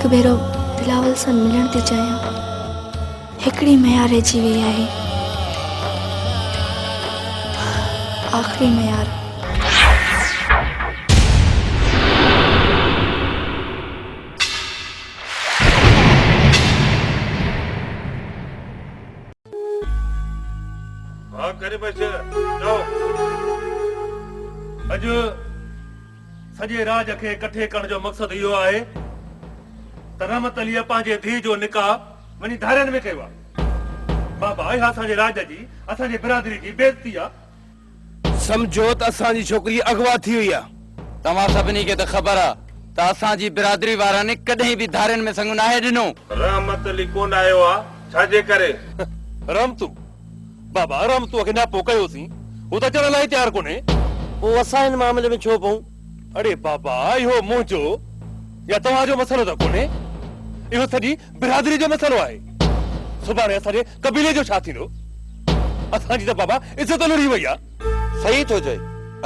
हिकु भेरो बिलावल सां मिलण थी चाहियां। हिकिड़ी मयार रहिजी वई आहे, आख़िरी मयार। हाँ करे बस जाओ। अॼु सॼे राज खे इकठे करण जो मक़सदु इहो आहे त रहमत अलीअ पंहिंजे धीउ जो निकाह वञी धारियनि में कयो आहे। बाबा इहा असांजे राज जी, असांजे बिरादरी जी बेइज़ती आहे। समझो त असांजी छोकिरी अगवा थी वई आहे। तव्हां सभिनी खे त ख़बर आहे त असांजी बिरादरी वारनि कॾहिं बि धारियनि में संग नाहे ॾिनो। रहमत अली कोन आयो आहे, छाजे करे? रहमतू बाबा रहमतू खे नापो कयोसीं, हू त अचण लाइ तयारु कोन्हे। पोइ असां हिन मामले में छो पऊं? अड़े बाबा इहो मुंहिंजो या तव्हांजो मसइलो त कोन्हे, इहो सॼी बिरादरी जो मसइलो आहे। सुभाणे असांजे कबीले जो छा थींदो? असांजी त बाबा इज़त लुड़ी वई आहे। सही थो चए,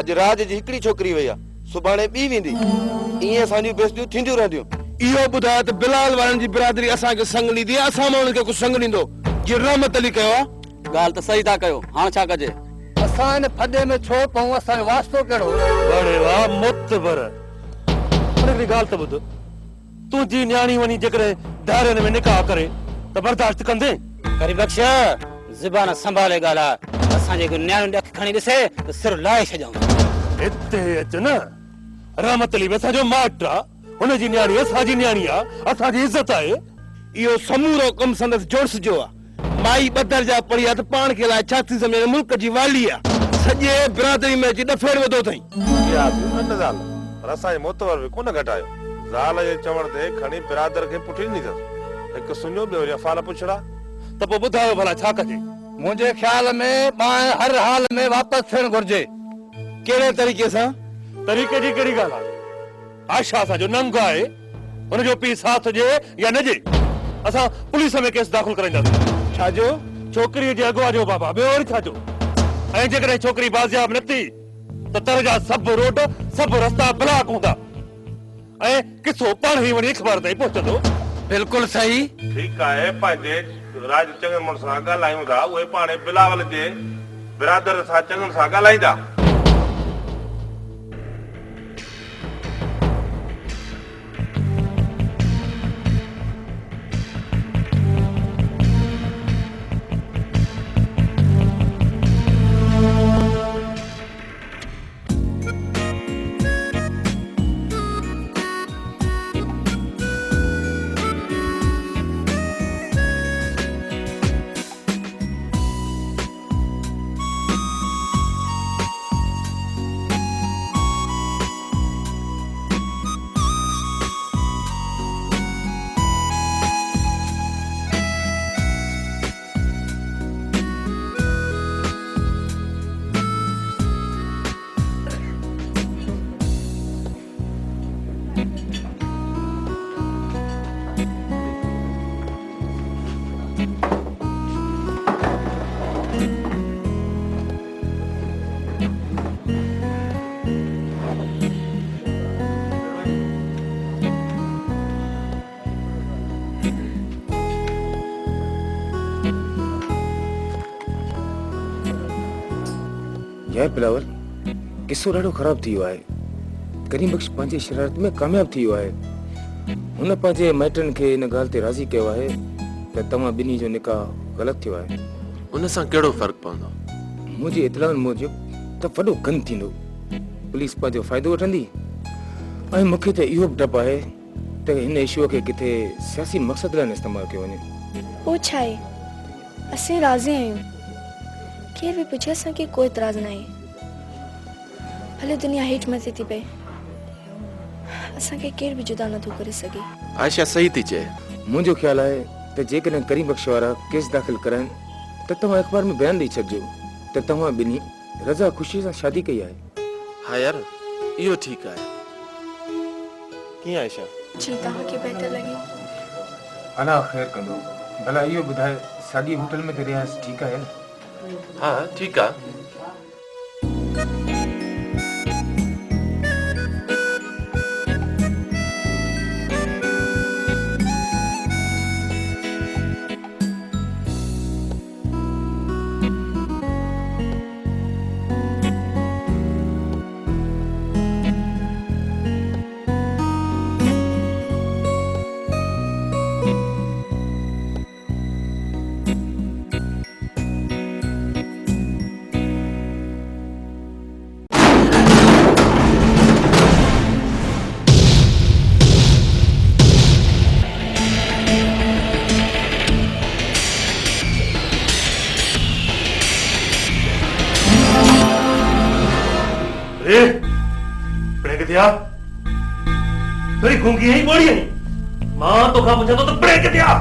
अॼु राज जी हिकिड़ी छोकिरी वई आहे, सुभाणे ॿी वेंदी। ईअं असांजी बेइज़तियूं थींदियूं रहंदियूं। इहो ॿुधायो त बिलाल वारनि जी बिरादरी असांखे संग ॾींदी, असां मां उन्हनि खे कुझु संग ॾींदो जीअं रहमत अली कयो आहे। ॻाल्हि त सही था कयो, हाणे छा कजे? असां हिन फॾे में छो पऊं? असांजो वास्तो कहिड़ो? अड़े वाह मुतबर, हिकिड़ी ॻाल्हि त ॿुध, तुंहिंजी न्याणी वञी जेकॾहिं धारियनि में निकाह करे त बर्दाश्त कंदे? करी बख्श ज़बान संभाले ॻाल्हाए। असांजे न्याणियुनि अखि खणी ॾिसे त सिर लाहे छॾियूं। हिते अच न, रहमत अली असांजो माइट आहे, हुनजी न्याणी असांजी न्याणी आहे, असांजी इज़त आहे। इहो समूरो कमु संदसि जोड़स जो आहे। माई ॿ दर्जा पढ़ी आहे त पाण खे लाइ छा थी सम्झे? मुल्क जी वाली आहे, सॼे बिरादरी में अची डफेड़ वधो अथई। इहा बि न ज़ाल, पर असांजे मोतबर बि कोन घटायो। ज़ाल जे चवण ते खणी बिरादर खे पुठी ॾिनी अथसि। हिकु सुञो ॿियो वरी अफ़ाल पुछड़ा। त पोइ ॿुधायो भला छा कजे? मुंहिंजे ख़्याल में मां हर हाल में वापसि थियणु घुर्जे। कहिड़े तरीक़े सां? तरीक़े जी कहिड़ी ॻाल्हि आहे? आयशा असांजो नंग आहे, हुनजो पीउ साथ ॾिए या न ॾिए, असां पुलिस में केस दाख़िल कराईंदासीं। छाजो? छोकिरीअ जे अॻुवा जो बाबा, ॿियो वरी छाजो? ऐं जेकॾहिं छोकिरी बाज़ियाब न थी त तर जा सभु रोड, सभु रस्ता ब्लॉक हूंदा ऐं किसो पाण ई वञी अख़बार ताईं पहुचंदो। बिल्कुलु सही। ठीकु आहे, पंहिंजे राज चङनि माण्हुनि सां ॻाल्हायूं था, उहे पाणे बिलावल जे बिरादर सां चङनि सां ॻाल्हाईंदा। जय बिलावल, किस्सो ॾाढो ख़राब थी वियो आहे। करीम बख्श पंहिंजे शरारत में कामयाब थी वियो आहे। हुन पंहिंजे माइटनि खे इन ॻाल्हि ते राज़ी कयो आहे त तव्हां ॿिन्ही जो निकाह ग़लति थियो आहे। उन सां कहिड़ो फ़र्क़ु पवंदो? मुंहिंजी इतलाउनि मूजिब त वॾो गंद थींदो, पुलिस पंहिंजो फ़ाइदो वठंदी। ऐं मूंखे त इहो बि डपु आहे त हिन इशूअ खे किथे सियासी मक़सद लाइ न इस्तेमालु कयो वञे। पोइ छा आहे, असीं राज़ी आहियूं। केर बि पुछे असांखे कोई इतराज़ न आहे। भले दुनिया हेठि मथे थी पए, असांखे केर बि जुदा नथो करे सघे। आयशा सही थी चए। मुंहिंजो ख़्यालु आहे त जेकॾहिं करीम बख्श वारा केस दाख़िल कराइनि त तव्हां अख़बार में बयानु ॾेई छॾिजो त तव्हां ॿिन्ही रज़ा ख़ुशी सां शादी कई आहे। हा यार, इहो ठीकु आहे। कीअं आयशा? जी तव्हांखे बहितर लॻे। अला ख़ैर कंदो। भला इहो ॿुधाए, साॻी होटल में त रियाज़ ठीकु आहे? हा ठीकु आहे। अरे बड़े किथे आ थोड़ी गूंगी है बोली है मां तो खा पूछा तो बड़े किथे आ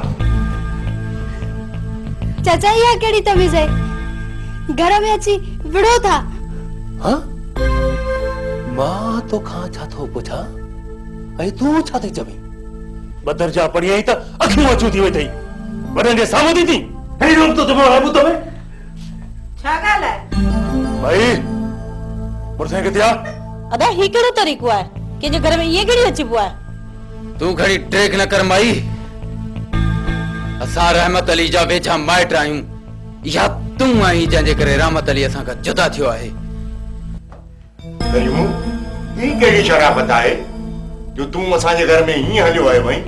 चाचा इहा कहिड़ी तमीज़ आहे घर में अची विड़ो था हाँ मां तो खां छा थो पुछा ऐं तूं छा थी चवी बदर जा पढ़ी आई त अखियूं अचूं थी वेठई वॾनि जे साम्हूं थी थी हे रोक तो तुम्हारा आबू तमे छा ॻाल्हि आहे भाई मुर्से किथे आ अदा ही कहिड़ो तरीक़ो आहे कंहिंजे घर में इहे घड़ी अचिबो आहे तू घड़ी ट्रेक न कर माई असां रहमत अली जा वेझा माइट आहियूं या तूं आहीं जंहिंजे करे रहमत अली असां खां जुदा थियो आहे करियूं ही कहिड़ी शराफत आहे जो तूं असांजे घर में हीअं हलियो आयो आहीं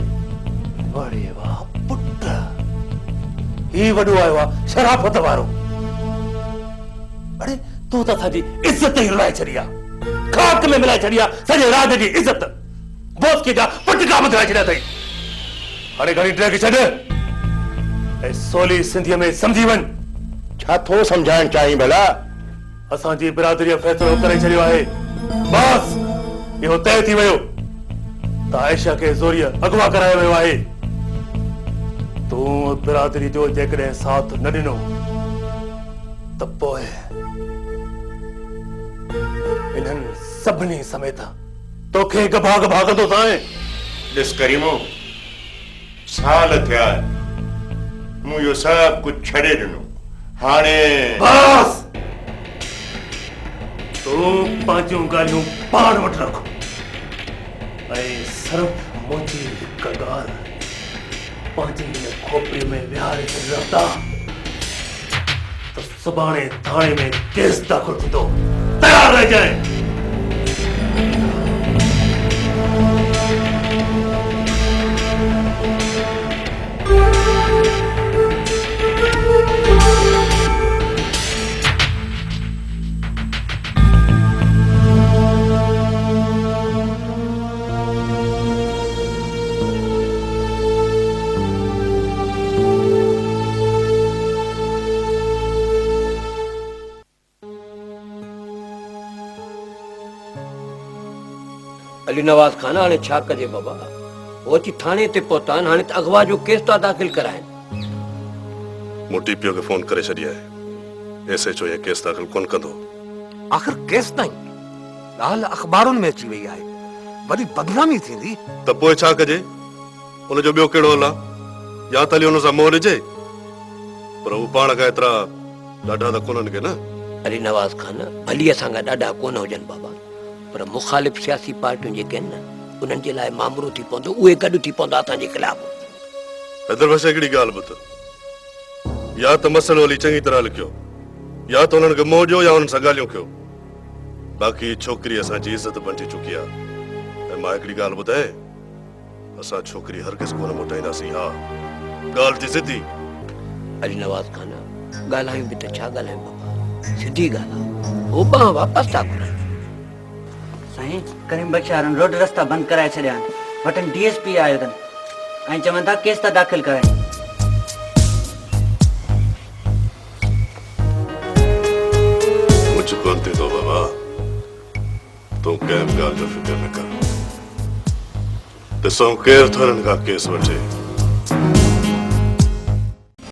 अरे वाह पुट ही वॾो आयो आहे शराफ़त वारो अरे तूं त असांजी इज़त ई रुलाए छॾी आहे खाक में मिलाए छॾी आहे सॼे राज जी इज़त बोस जा पटका ॿुधाए छॾिया अथई हाणे घणी ट्रेक छॾ ऐं सोली सिंधीअ में सम्झी वञ छा थो सम्झाइण चाहीं भला असांजी बिरादरीअ फ़ैसिलो करे छॾियो आहे बस इहो तय थी वियो त आयशा खे ज़ोरीअ अगवा करायो वियो आहे तूं बिरादरी जो जेकॾहिं साथ न ॾिनो त पोइ इन्हनि सभिनी समेत तोखे गभा गभा कंदो सां ॾिस करीमो साल थिया मूं इहो सभु कुझु छॾे ॾिनो हाणे बस तूं पंहिंजूं ॻाल्हियूं पाण वटि रख ऐं सिर्फ़ मुंहिंजी हिकु ॻाल्हि पंहिंजी हिन खोपड़ी में विहारे छॾींदा त सुभाणे थाणे में केस दाख़िल थींदो तयार रहिजांइ अली नवाज़ खान हाणे छा कजे बाबा वो अची थाणे ते पहुता आहिनि हाणे त अगवा जो केस था दाख़िल कराइनि मूं टीपीओ खे फोन करे छॾी आहे एसएचओ ये केस दाख़िल कोन कंदो आख़िर केस ताईं ॻाल्हि अख़बारुनि में अची वई आहे वरी बदनामी थींदी त पोइ छा कजे उनजो ॿियो कहिड़ो हल आहे या त हली हुन सां मोह ॾिजे पर हू पाण खां एतिरा ॾाढा त कोन्हनि के न अली नवाज़ खान भली असां खां ॾाढा कोन हुजनि बाबा पर मुखालिफ़ सियासी पार्टियूं जेके आहिनि न उन्हनि जे लाइ मामलो थी पवंदो उहे गॾु थी पवंदा असांजे ख़िलाफ़ हैदर भाषा हिकिड़ी ॻाल्हि ॿुध या त मसइलो हली चङी तरह लिखियो या त हुननि खे मोह ॾियो या हुननि सां ॻाल्हियूं कयो बाक़ी छोकिरी असांजी इज़त बणिजी चुकी आहे ऐं मां हिकिड़ी ॻाल्हि ॿुधाए असां छोकिरी हर किस कोन मोटाईंदासीं हा ॻाल्हि थी सिधी अली नवाज़ खान ॻाल्हायूं बि त छा ॻाल्हायूं बाबा सिधी ॻाल्हि आहे हो पाण वापसि था घुरनि साईं करीम बख्शारन रोड रस्ता बंद कराए छॾिया आहिनि वटन डीएसपी आयो अथनि ऐं चवनि था केस था दाख़िल कराइनि कुछ कोन थींदो बाबा तूं कंहिं ॻाल्हि जो फिक्र न कर ॾिसूं केरु थो हिननि खां केस वठे